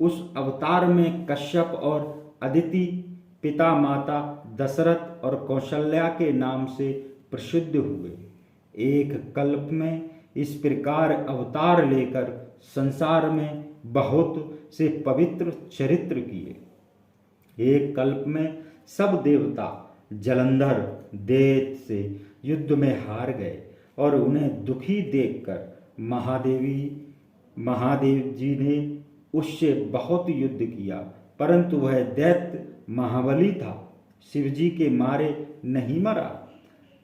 उस अवतार में कश्यप और अदिति पिता माता दशरथ और कौशल्या के नाम से प्रसिद्ध हुए। एक कल्प में इस प्रकार अवतार लेकर संसार में बहुत से पवित्र चरित्र किए। एक कल्प में सब देवता जलंधर दैत्य से युद्ध में हार गए और उन्हें दुखी देखकर महादेव जी ने उससे बहुत युद्ध किया, परंतु वह दैत्य महाबली था, शिवजी के मारे नहीं मरा।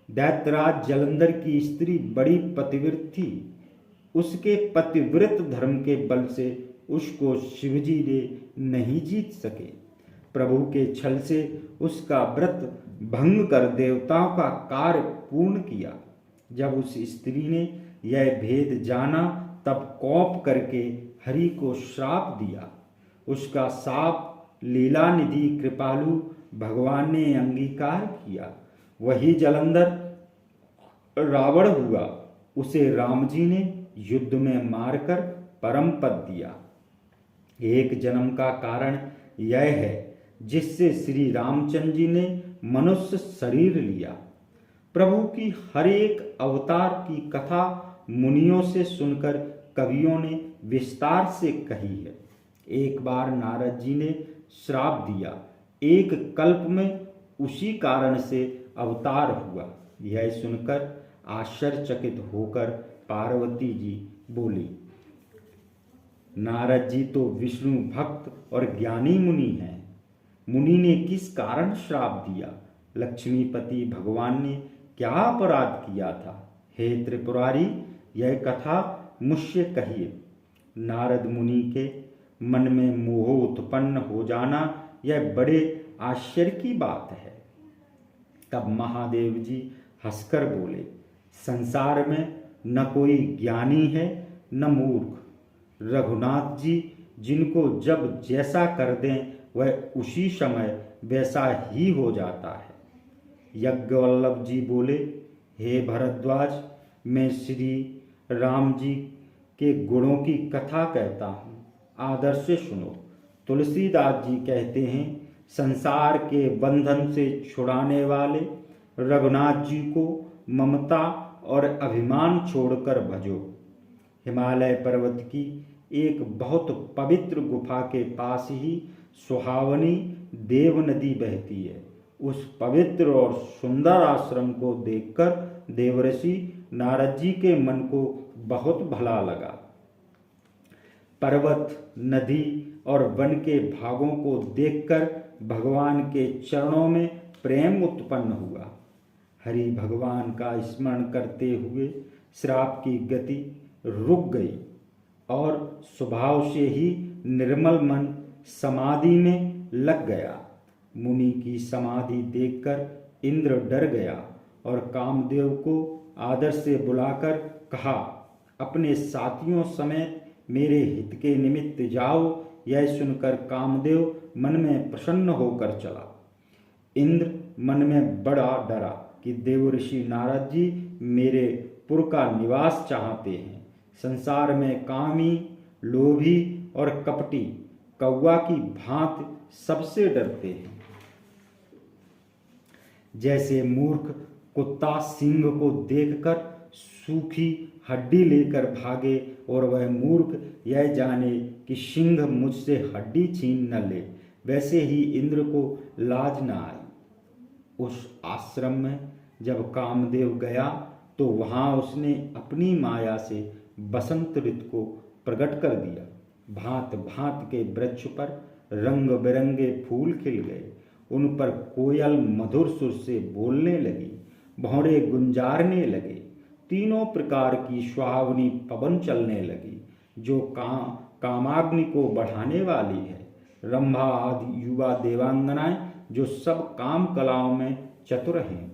दैत्यराज जलंधर की स्त्री बड़ी पतिव्रत थी। उसके पतिव्रत धर्म के बल से उसको शिवजी ने नहीं जीत सके। प्रभु के छल से उसका व्रत भंग कर देवताओं का कार्य पूर्ण किया। जब उस स्त्री ने यह भेद जाना तब कोप करके हरि को श्राप दिया। उसका शाप लीलानिधि कृपालु भगवान ने अंगीकार किया। वही जलंधर रावण हुआ। उसे राम जी ने युद्ध में मारकर परम पद दिया। एक जन्म का कारण यह है जिससे श्री रामचंद्र जी ने मनुष्य शरीर लिया। प्रभु की हर एक अवतार की कथा मुनियों से सुनकर कवियों ने विस्तार से कही है। एक बार नारद जी ने श्राप दिया। एक कल्प में उसी कारण से अवतार हुआ। यह सुनकर आश्चर्यचकित होकर पार्वती जी बोली, नारद जी तो विष्णु भक्त और ज्ञानी मुनि हैं। मुनि ने किस कारण श्राप दिया? लक्ष्मीपति भगवान ने क्या अपराध किया था? हे त्रिपुरारी, यह कथा मुझसे कहिए। नारद मुनि के मन में मोह उत्पन्न हो जाना यह बड़े आश्चर्य की बात है। तब महादेव जी हंसकर बोले, संसार में न कोई ज्ञानी है न मूर्ख। रघुनाथ जी जिनको जब जैसा कर दें वह उसी समय वैसा ही हो जाता है। यज्ञवल्लभ जी बोले, हे भरद्वाज, मैं श्री राम जी के गुणों की कथा कहता हूँ, आदर से सुनो। तुलसीदास जी कहते हैं, संसार के बंधन से छुड़ाने वाले रघुनाथ जी को ममता और अभिमान छोड़कर भजो। हिमालय पर्वत की एक बहुत पवित्र गुफा के पास ही सुहावनी देव नदी बहती है। उस पवित्र और सुंदर आश्रम को देखकर देवर्षि नारद जी के मन को बहुत भला लगा। पर्वत, नदी और वन के भागों को देखकर भगवान के चरणों में प्रेम उत्पन्न हुआ। हरि भगवान का स्मरण करते हुए श्राप की गति रुक गई और स्वभाव से ही निर्मल मन समाधि में लग गया। मुनि की समाधि देखकर इंद्र डर गया और कामदेव को आदर से बुलाकर कहा, अपने साथियों समेत मेरे हित के निमित्त जाओ। यह सुनकर कामदेव मन में प्रसन्न होकर चला। इंद्र मन में बड़ा डरा कि देवर्षि नारद जी मेरे पुर का निवास चाहते हैं। संसार में कामी, लोभी और कपटी कौवा की भांति सबसे डरते हैं। जैसे मूर्ख कुत्ता सिंह को देखकर सूखी हड्डी लेकर भागे और वह मूर्ख यह जाने कि सिंह मुझसे हड्डी छीन न ले, वैसे ही इंद्र को लाज न आई। उस आश्रम में जब कामदेव गया तो वहां उसने अपनी माया से बसंत ऋतु को प्रकट कर दिया। भांत भांत के वृक्ष पर रंग बिरंगे फूल खिल गए। उन पर कोयल मधुर सुर से बोलने लगी, भौरे गुंजारने लगे। तीनों प्रकार की सुहावनी पवन चलने लगी जो कामाग्नि को बढ़ाने वाली है। रंभा आदि युवा देवांगनाएं जो सब काम कलाओं में चतुर हैं,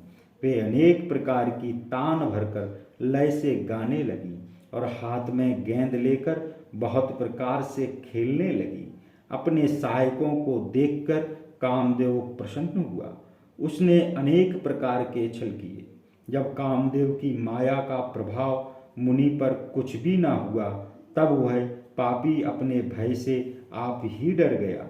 वे अनेक प्रकार की तान भरकर लय से गाने लगी और हाथ में गेंद लेकर बहुत प्रकार से खेलने लगी। अपने सहायकों को देखकर कामदेव प्रसन्न हुआ। उसने अनेक प्रकार के छल किए। जब कामदेव की माया का प्रभाव मुनि पर कुछ भी न हुआ, तब वह पापी अपने भय से आप ही डर गया।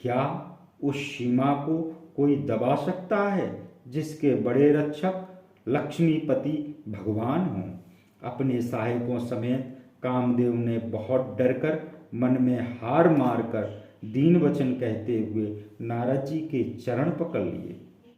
क्या उस सीमा को कोई दबा सकता है जिसके बड़े रक्षक लक्ष्मीपति भगवान हों? अपने सहायकों समेत कामदेव ने बहुत डरकर मन में हार मारकर दीन वचन कहते हुए नारद जी के चरण पकड़ लिए।